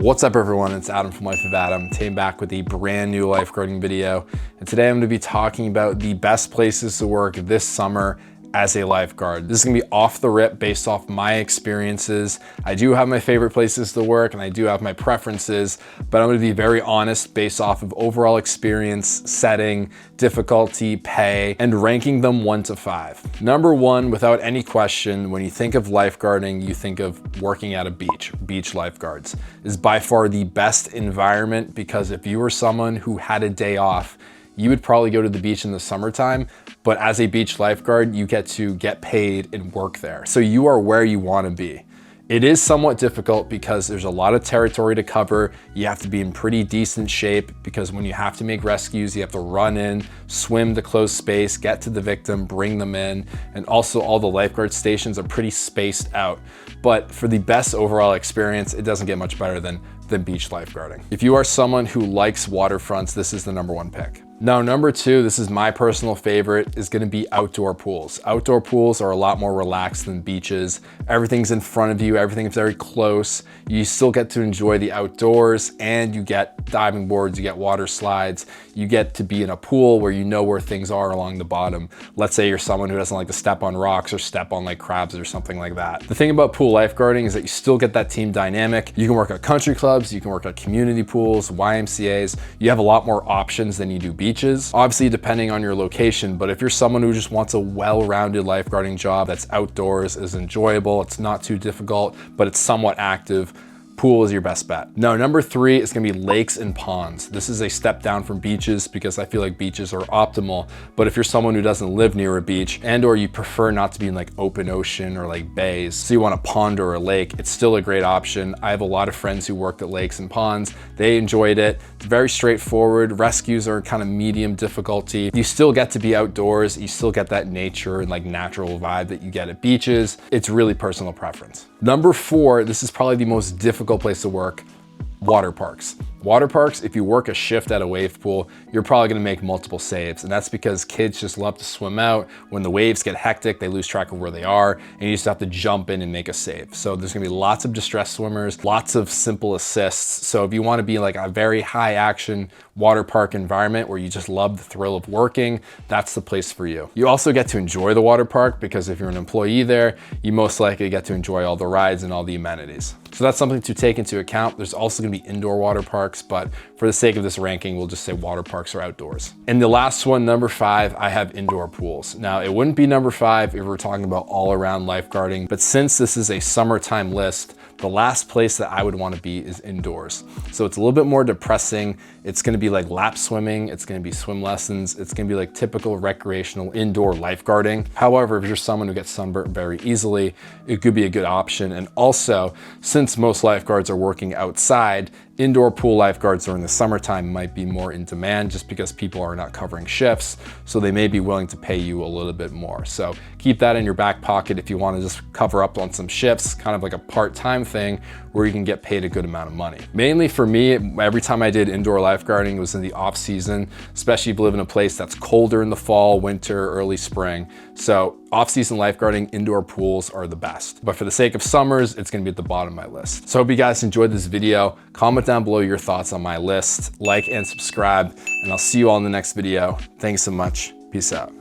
What's up everyone, it's Adam from Life of Adam. Today I'm back with a brand new lifeguarding video. And today I'm gonna be talking about the best places to work this summer as a lifeguard. This is gonna be off the rip based off my experiences. I do have my favorite places to work and I do have my preferences, but I'm gonna be very honest based off of overall experience, setting, difficulty, pay, and ranking them 1 to 5. Number 1, without any question, when you think of lifeguarding, you think of working at a beach. Beach lifeguards is by far the best environment because if you were someone who had a day off, you would probably go to the beach in the summertime, but as a beach lifeguard, you get to get paid and work there. So you are where you wanna be. It is somewhat difficult because there's a lot of territory to cover. You have to be in pretty decent shape because when you have to make rescues, you have to run in, swim to close space, get to the victim, bring them in. And also all the lifeguard stations are pretty spaced out. But for the best overall experience, it doesn't get much better than beach lifeguarding. If you are someone who likes waterfronts, this is the number 1 pick. Now, number 2, this is my personal favorite, is gonna be outdoor pools. Outdoor pools are a lot more relaxed than beaches. Everything's in front of you, everything's very close. You still get to enjoy the outdoors and you get diving boards, you get water slides, you get to be in a pool where you know where things are along the bottom. Let's say you're someone who doesn't like to step on rocks or step on like crabs or something like that. The thing about pool lifeguarding is that you still get that team dynamic. You can work at country clubs, you can work at community pools, YMCAs. You have a lot more options than you do beaches, obviously depending on your location, but if you're someone who just wants a well-rounded lifeguarding job that's outdoors, is enjoyable, it's not too difficult, but it's somewhat active, pool is your best bet. Now, number 3 is gonna be lakes and ponds. This is a step down from beaches because I feel like beaches are optimal, but if you're someone who doesn't live near a beach and or you prefer not to be in like open ocean or like bays, so you want a pond or a lake, it's still a great option. I have a lot of friends who worked at lakes and ponds. They enjoyed it. It's very straightforward. Rescues are kind of medium difficulty. You still get to be outdoors. You still get that nature and like natural vibe that you get at beaches. It's really personal preference. Number 4, this is probably the most difficult place to work, water parks. Water parks, if you work a shift at a wave pool, you're probably gonna make multiple saves. And that's because kids just love to swim out. When the waves get hectic, they lose track of where they are, and you just have to jump in and make a save. So there's gonna be lots of distress swimmers, lots of simple assists. So if you wanna be like a very high action water park environment where you just love the thrill of working, that's the place for you. You also get to enjoy the water park because if you're an employee there, you most likely get to enjoy all the rides and all the amenities. So that's something to take into account. There's also gonna be indoor water parks, but for the sake of this ranking, we'll just say water parks are outdoors. And the last one, number 5, I have indoor pools. Now, it wouldn't be number 5 if we're talking about all around lifeguarding, but since this is a summertime list, the last place that I would want to be is indoors. So it's a little bit more depressing. It's going to be like lap swimming. It's going to be swim lessons. It's going to be like typical recreational indoor lifeguarding. However, if you're someone who gets sunburnt very easily, it could be a good option. And also, since most lifeguards are working outside, indoor pool lifeguards during the summertime might be more in demand just because people are not covering shifts. So they may be willing to pay you a little bit more. So keep that in your back pocket if you want to just cover up on some shifts, kind of like a part-time thing where you can get paid a good amount of money. Mainly for me, every time I did indoor lifeguarding, it was in the off season, especially if you live in a place that's colder in the fall, winter, early spring. So off-season lifeguarding, indoor pools are the best. But for the sake of summers, it's gonna be at the bottom of my list. So I hope you guys enjoyed this video. Comment down below your thoughts on my list, like and subscribe, and I'll see you all in the next video. Thanks so much. Peace out.